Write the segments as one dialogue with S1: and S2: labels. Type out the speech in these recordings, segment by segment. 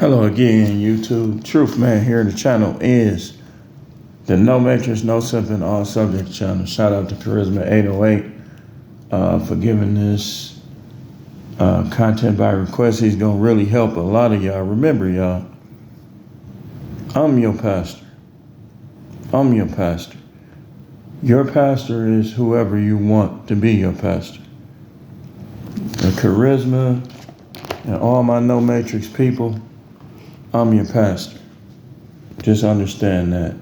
S1: Hello again, YouTube. Truth Man here. The channel is the No Matrix, No Simping, All Subject channel. Shout out to Charisma 808 for giving this content by request. He's going to really help a lot of y'all. Remember, y'all, I'm your pastor. I'm your pastor. Your pastor is whoever you want to be your pastor. The Charisma and all my No Matrix people, I'm your pastor. Just understand that.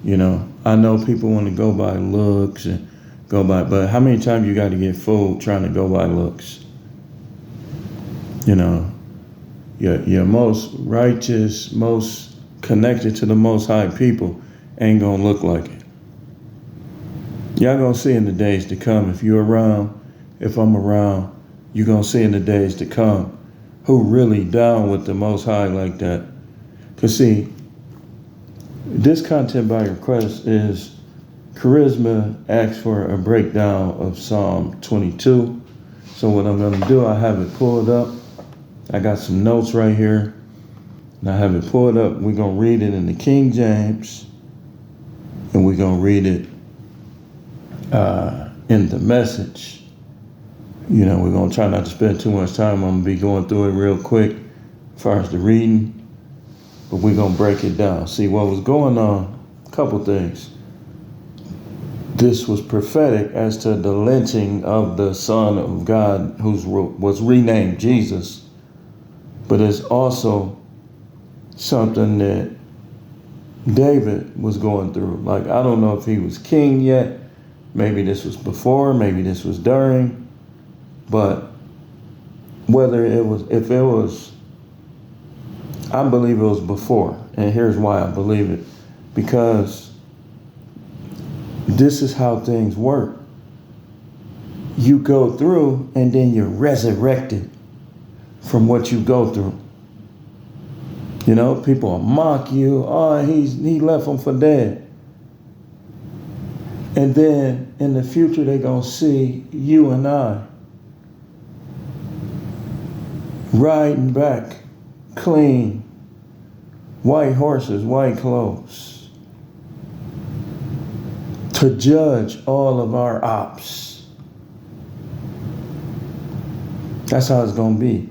S1: You know, I know people want to go by looks and go by, but how many times you got to get fooled trying to go by looks? You know, your most righteous, most connected to the Most High people ain't going to look like it. Y'all going to see in the days to come, if you're around, if I'm around, you're going to see in the days to come who really down with the Most High like that. Because see, this content by request is Charisma asks for a breakdown of Psalm 22. So what I'm going to do, I have it pulled up. I got some notes right here. And I have it pulled up. We're going to read it in the King James. And we're going to read it in the Message. You know, we're going to try not to spend too much time. I'm going to be going through it real quick as far as the reading. But we're going to break it down. See, what was going on, a couple things. This was prophetic as to the lynching of the Son of God who was renamed Jesus. But it's also something that David was going through. Like, I don't know if he was king yet. Maybe this was before, maybe this was during. But whether it was, if it was, I believe it was before. And here's why I believe it. Because this is how things work. You go through and then you're resurrected from what you go through. You know, people will mock you. Oh, he left him for dead. And then in the future, they're going to see you and I riding back, clean, white horses, white clothes, to judge all of our ops. That's how it's going to be.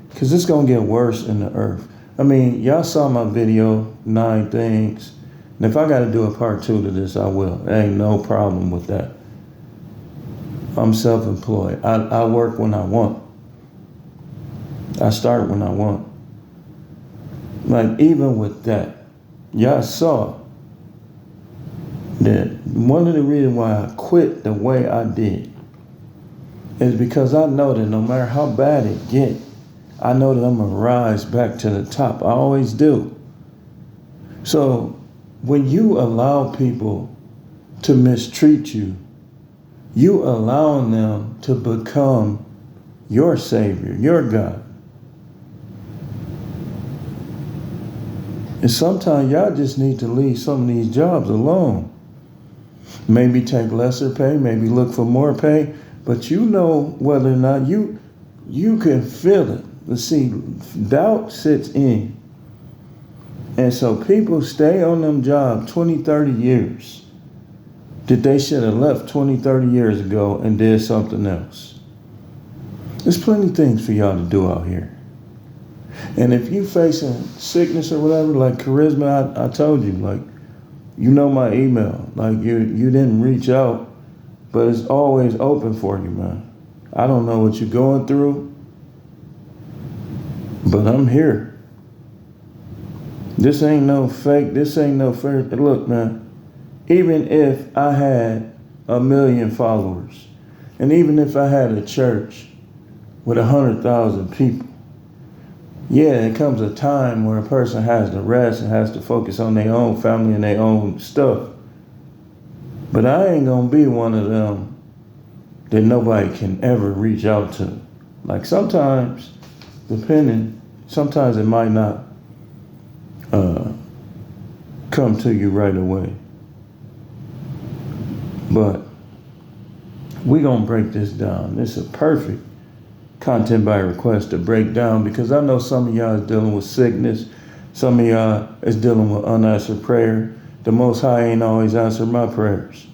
S1: Because it's going to get worse in the earth. I mean, y'all saw my video, 9 things. And if I got to do a part 2 to this, I will. There ain't no problem with that. I'm self-employed. I work when I want. I start when I want. Like, even with that, y'all saw that one of the reasons why I quit the way I did is because I know that no matter how bad it get, I know that I'm going to rise back to the top. I always do. So when you allow people to mistreat you, you allowing them to become your savior, your God. And sometimes y'all just need to leave some of these jobs alone. Maybe take lesser pay, maybe look for more pay, but you know whether or not you can feel it. But see, doubt sits in. And so people stay on them jobs 20, 30 years that they should have left 20, 30 years ago and did something else. There's plenty of things for y'all to do out here. And if you facing sickness or whatever, like Charisma, I told you, like, you know my email. Like, you didn't reach out, but it's always open for you, man. I don't know what you're going through, but I'm here. This ain't no fake. This ain't no fair. Look, man, even if I had 1 million followers, and even if I had a church with 100,000 people, yeah, it comes a time where a person has to rest and has to focus on their own family and their own stuff. But I ain't going to be one of them that nobody can ever reach out to. Like, sometimes, sometimes it might not come to you right away. But we're going to break this down. This is a perfect content by request to break down, because I know some of y'all is dealing with sickness. Some of y'all is dealing with unanswered prayer. The Most High ain't always answered my prayers.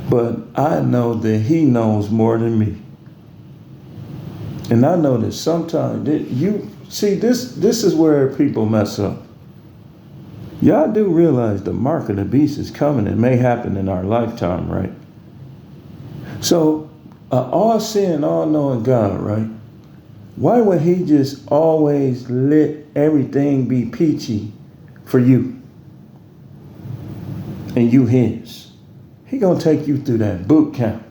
S1: But I know that He knows more than me. And I know that sometimes this is where people mess up. Y'all do realize the mark of the beast is coming. It may happen in our lifetime, right? So, all-seeing, all-knowing God, right? Why would He just always let everything be peachy for you? And you His. He gonna take you through that boot camp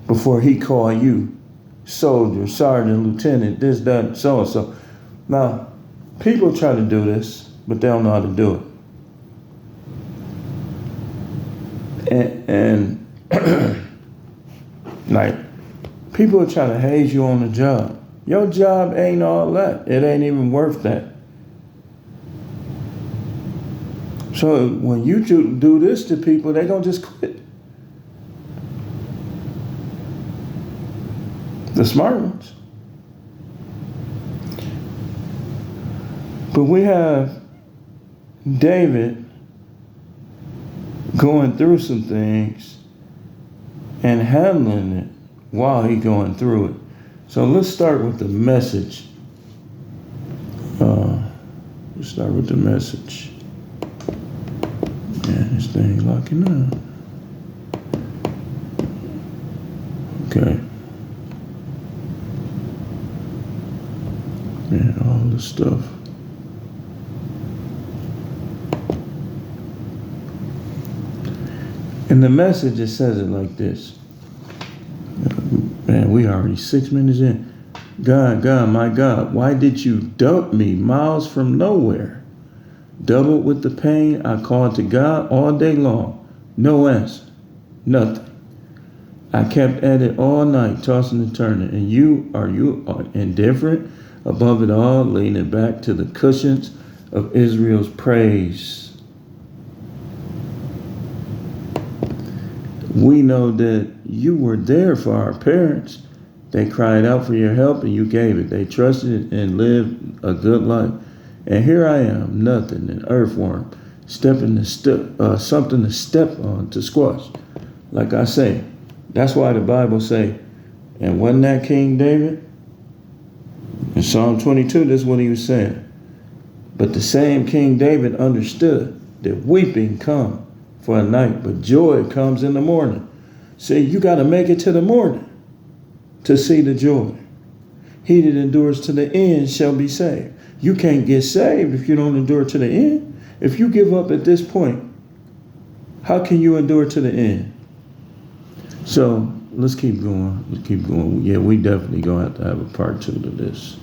S1: before He call you soldier, sergeant, lieutenant, this, that, so and so. Now, people try to do this, but they don't know how to do it. And like, people are trying to haze you on the job. Your job ain't all that. It ain't even worth that. So when you do this to people, they gonna just quit. The smart ones. But we have David going through some things and handling it while he's going through it. So let's start with the message. Let's start with the message. Man, this thing's locking up. Okay. Man, all this stuff. In the message, it says it like this. Man, we already 6 minutes in. God, my God, why did you dump me miles from nowhere? Doubled with the pain, I called to God all day long. No answer. Nothing. I kept at it all night, tossing and turning. And you are indifferent? Above it all, leaning back to the cushions of Israel's praise. We know that you were there for our parents. They cried out for your help and you gave it. They trusted and lived a good life. And here I am, nothing, an earthworm, something to step on, to squash. Like I say, that's why the Bible say, and wasn't that King David? In Psalm 22, that's what he was saying. But the same King David understood that weeping come for a night, but joy comes in the morning. See, you got to make it to the morning to see the joy. He that endures to the end shall be saved. You can't get saved if you don't endure to the end. If you give up at this point, how can you endure to the end? So let's keep going. Let's keep going. Yeah, we definitely going to have a part 2 to this.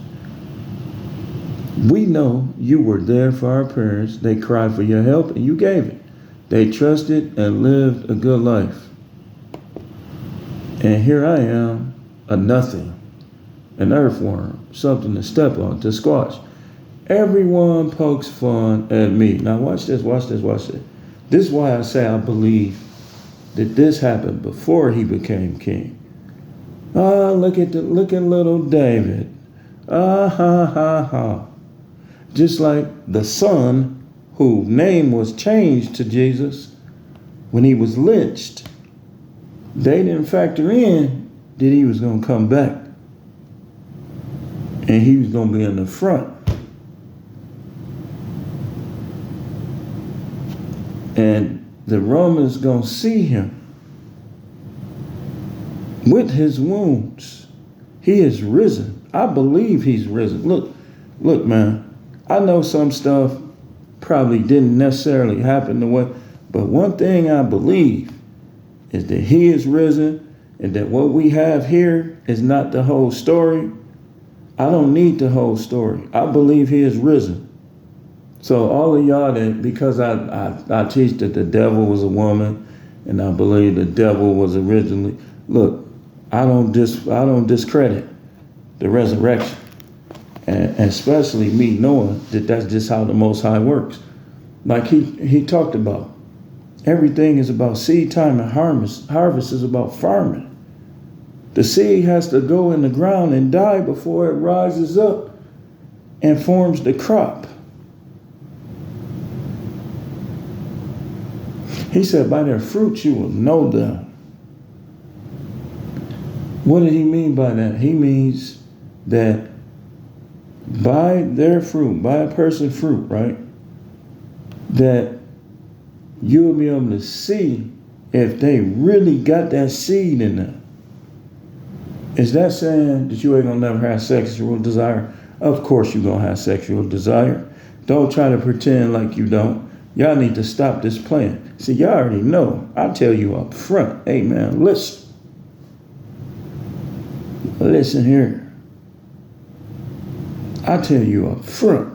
S1: We know you were there for our parents. They cried for your help and you gave it. They trusted and lived a good life. And here I am, a nothing, an earthworm, something to step on, to squash. Everyone pokes fun at me. Now watch this, watch this, watch this. This is why I say I believe that this happened before he became king. Look at little David. Ha. Just like the son whose name was changed to Jesus when he was lynched. They didn't factor in that he was going to come back. And he was going to be in the front. And the Romans going to see him with his wounds. He is risen. I believe he's risen. Look, man, I know some stuff probably didn't necessarily happen the way, but one thing I believe is that he is risen and that what we have here is not the whole story. I don't need the whole story. I believe he is risen. So all of y'all that, because I teach that the devil was a woman and I believe the devil was originally, look, I don't discredit the resurrection. And especially me knowing that that's just how the Most High works. Like he talked about, everything is about seed time and harvest. Harvest is about farming. The seed has to go in the ground and die before it rises up and forms the crop. He said, by their fruits you will know them. What did he mean by that? He means that by their fruit, by a person's fruit, right? That you'll be able to see if they really got that seed in them. Is that saying that you ain't gonna never have sexual desire? Of course you're gonna have sexual desire. Don't try to pretend like you don't. Y'all need to stop this playing. See, y'all already know. I tell you up front, hey man, listen. Listen here. I tell you up front.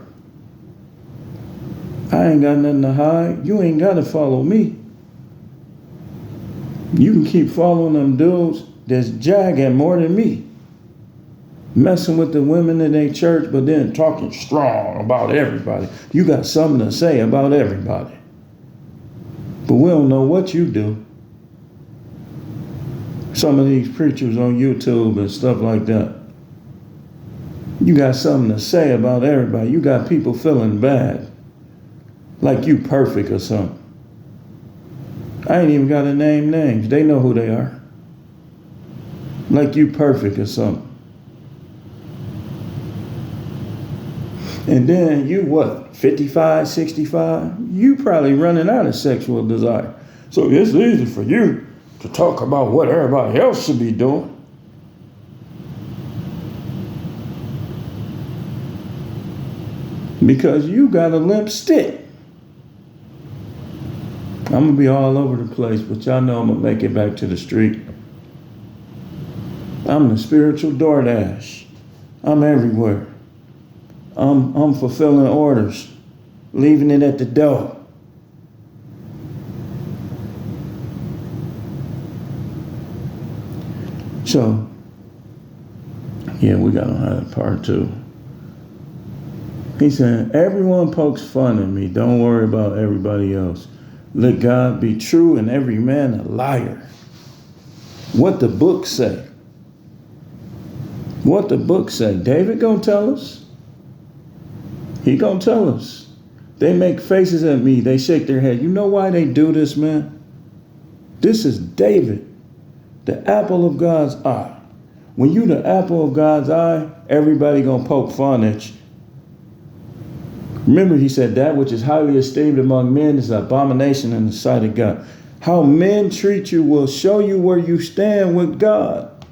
S1: I ain't got nothing to hide. You ain't got to follow me. You can keep following them dudes that's jagging more than me. Messing with the women in their church, but then talking strong about everybody. You got something to say about everybody. But we don't know what you do. Some of these preachers on YouTube and stuff like that. You got something to say about everybody. You got people feeling bad. Like you perfect or something. I ain't even got to name names. They know who they are. Like you perfect or something. And then you what, 55, 65? You probably running out of sexual desire. So it's easy for you to talk about what everybody else should be doing. Because you got a limp stick. I'm going to be all over the place, but y'all know I'm going to make it back to the street. I'm the spiritual DoorDash. I'm everywhere. I'm fulfilling orders, leaving it at the door. So, yeah, we got to have part 2. He said, everyone pokes fun at me. Don't worry about everybody else. Let God be true and every man a liar. What the book say? What the book say? David gonna tell us. He gonna tell us. They make faces at me. They shake their head. You know why they do this, man? This is David, the apple of God's eye. When you the apple of God's eye, everybody gonna poke fun at you. Remember, he said that which is highly esteemed among men is an abomination in the sight of God. How men treat you will show you where you stand with God.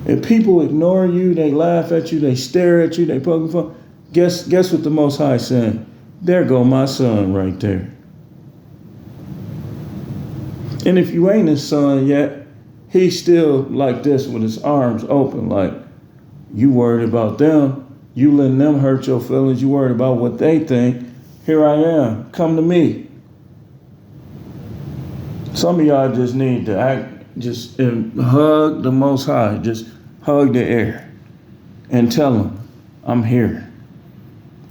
S1: If people ignore you, they laugh at you, they stare at you, they poke fun. Guess what the Most High said? There go my son right there. And if you ain't his son yet, he's still like this with his arms open, like you worried about them. You letting them hurt your feelings. You worried about what they think. Here I am. Come to me. Some of y'all just need to hug the Most High. Just hug the air and tell him, I'm here.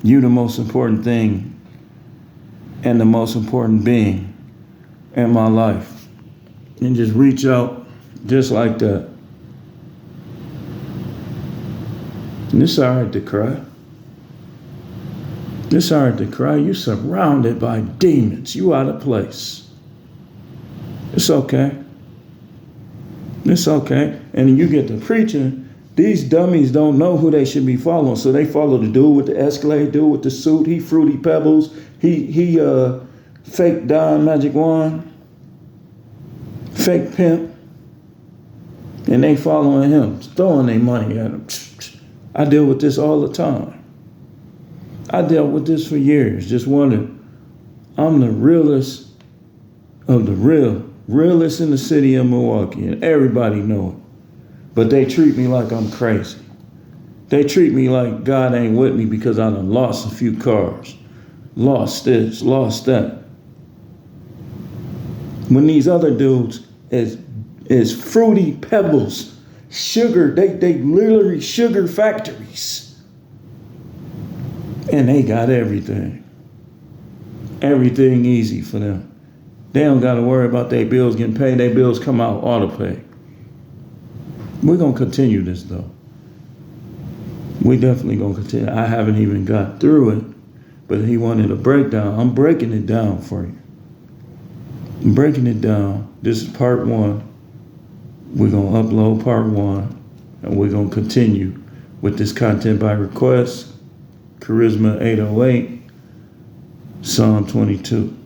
S1: You the most important thing and the most important being in my life. And just reach out just like that. And it's all right to cry. It's all right to cry. You're surrounded by demons. You out of place. It's okay. It's okay. And you get to preaching, these dummies don't know who they should be following. So they follow the dude with the Escalade, dude with the suit. He Fruity Pebbles. He fake Don Magic Wand. Fake pimp. And they following him, throwing their money at him. I deal with this all the time. I dealt with this for years. Just wondering, I'm the realest of the realest in the city of Milwaukee, and everybody know it. But they treat me like I'm crazy. They treat me like God ain't with me because I done lost a few cars. Lost this, lost that. When these other dudes is Fruity Pebbles, sugar, they literally sugar factories. And they got everything. Everything easy for them. They don't got to worry about their bills getting paid. Their bills come out auto pay. We're gonna continue this though. We definitely gonna continue. I haven't even got through it, but he wanted a breakdown. I'm breaking it down for you. I'm breaking it down. This is part one. We're gonna upload part one, and we're gonna continue with this content by request. Charisma 808, Psalm 22.